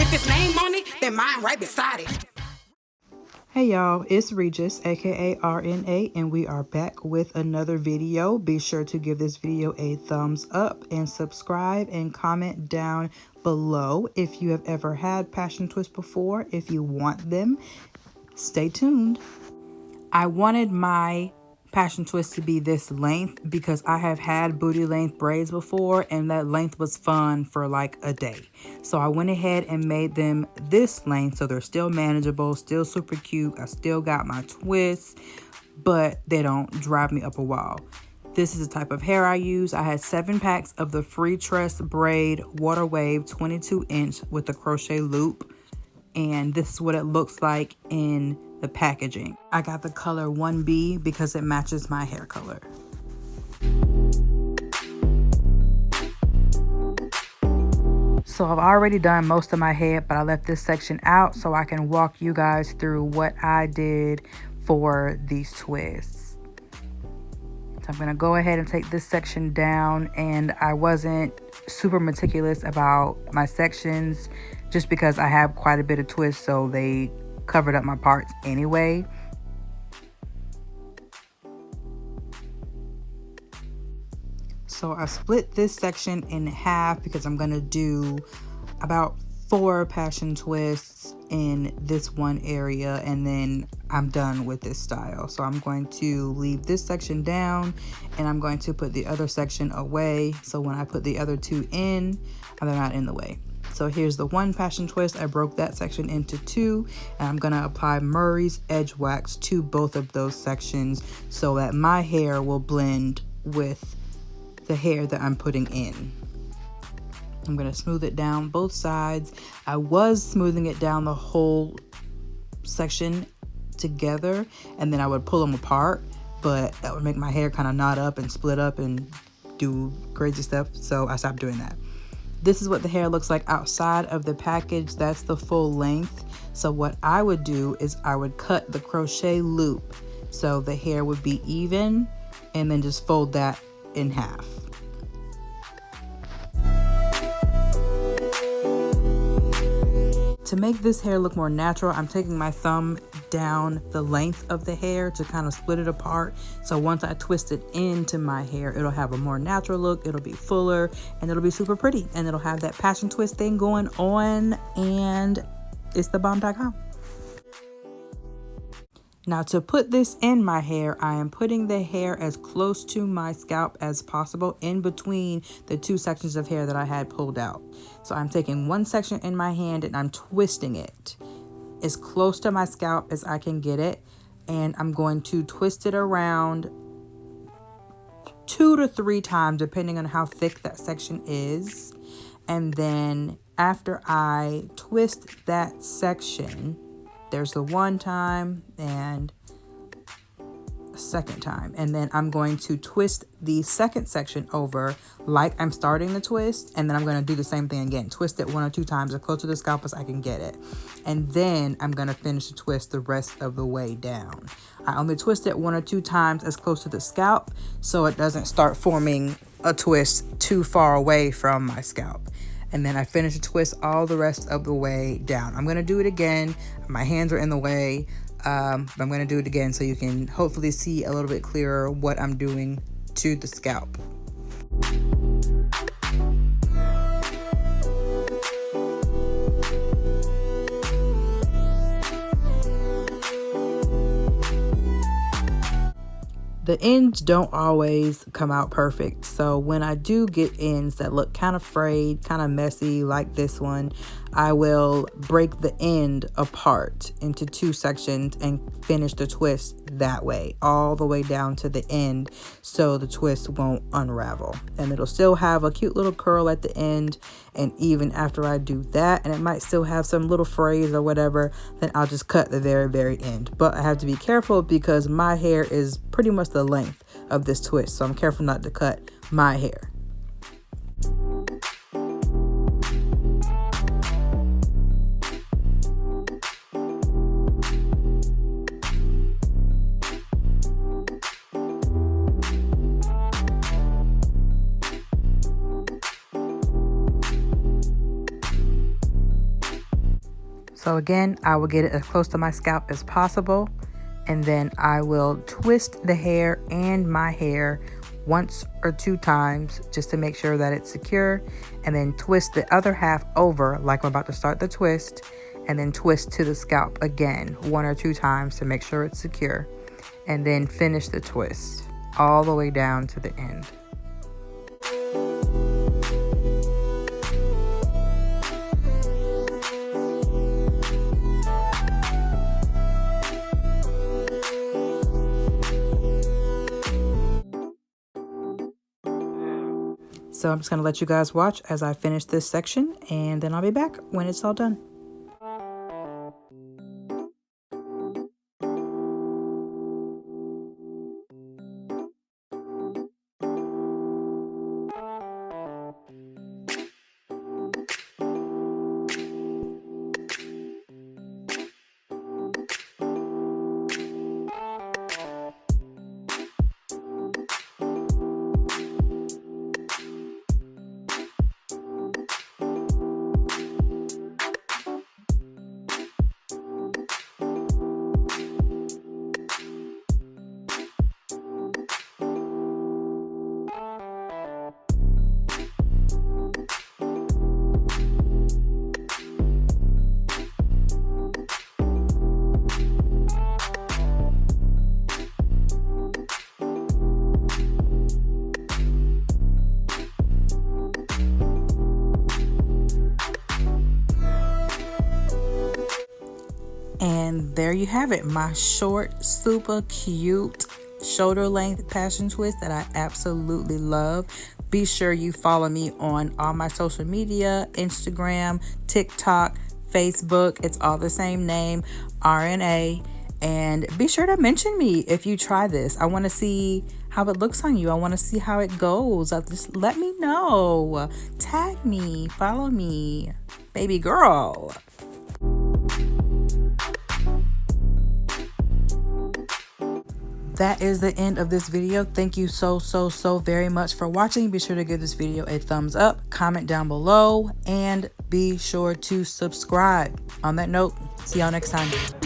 If it's name on it, then mine right beside it. Hey y'all, it's Regis, aka RNA, and we are back with another video. Be sure to give this video a thumbs up and subscribe and comment down below if you have ever had passion twists before. If you want them, stay tuned. I wanted my passion twist to be this length because I have had booty length braids before and that length was fun for like a day. So I went ahead and made them this length so they're still manageable, still super cute. I still got my twists, but they don't drive me up a wall. This is the type of hair I use. I had 7 packs of the Free Tress Braid Water Wave 22-inch with the crochet loop. And this is what it looks like in the packaging. I got the color 1B because it matches my hair color. So I've already done most of my head, but I left this section out so I can walk you guys through what I did for these twists. So I'm gonna go ahead and take this section down, and I wasn't super meticulous about my sections just because I have quite a bit of twists, so they covered up my parts anyway. So I split this section in half because I'm gonna do about 4 passion twists in this one area, and then I'm done with this style. So I'm going to leave this section down and I'm going to put the other section away, so when I put the other 2 in, they're not in the way. So here's the 1 passion twist. I broke that section into 2, and I'm gonna apply Murray's Edge Wax to both of those sections so that my hair will blend with the hair that I'm putting in. I'm gonna smooth it down both sides. I was smoothing it down the whole section together, and then I would pull them apart, but that would make my hair kind of knot up and split up and do crazy stuff, so I stopped doing that. This is what the hair looks like outside of the package. That's the full length. So what I would do is I would cut the crochet loop so the hair would be even, and then just fold that in half. To make this hair look more natural, I'm taking my thumb down the length of the hair to kind of split it apart. So once I twist it into my hair, it'll have a more natural look, it'll be fuller, and it'll be super pretty. And it'll have that passion twist thing going on, and it's the bomb.com. Now to put this in my hair, I am putting the hair as close to my scalp as possible in between the 2 sections of hair that I had pulled out. So I'm taking 1 section in my hand and I'm twisting it as close to my scalp as I can get it. And I'm going to twist it around 2 to 3 times, depending on how thick that section is. And then after I twist that section, there's the 1 time and a 2nd time. And then I'm going to twist the 2nd section over like I'm starting the twist. And then I'm going to do the same thing again. Twist it 1 or 2 times as close to the scalp as I can get it. And then I'm going to finish the twist the rest of the way down. I only twist it 1 or 2 times as close to the scalp so it doesn't start forming a twist too far away from my scalp. And then I finish the twist all the rest of the way down. I'm gonna do it again. My hands are in the way, but I'm gonna do it again so you can hopefully see a little bit clearer what I'm doing to the scalp. The ends don't always come out perfect. So when I do get ends that look kind of frayed, kind of messy like this one, I will break the end apart into 2 sections and finish the twist that way, all the way down to the end, so the twist won't unravel. And it'll still have a cute little curl at the end. And even after I do that, and it might still have some little frays or whatever, then I'll just cut the very, very end. But I have to be careful because my hair is pretty much the length of this twist. So I'm careful not to cut my hair. So again, I will get it as close to my scalp as possible, and then I will twist the hair and my hair once or 2 times just to make sure that it's secure, and then twist the other half over like I'm about to start the twist, and then twist to the scalp again 1 or 2 times to make sure it's secure, and then finish the twist all the way down to the end. So I'm just going to let you guys watch as I finish this section, and then I'll be back when it's all done. And there you have it, my short, super cute shoulder length passion twist that I absolutely love. Be sure you follow me on all my social media, Instagram, TikTok, Facebook. It's all the same name, AreEnnAyee. And be sure to mention me if you try this. I want to see how it looks on you. I want to see how it goes. Just let me know. Tag me, follow me, baby girl. That is the end of this video. Thank you so very much for watching. Be sure to give this video a thumbs up, comment down below, and be sure to subscribe. On that note, see y'all next time.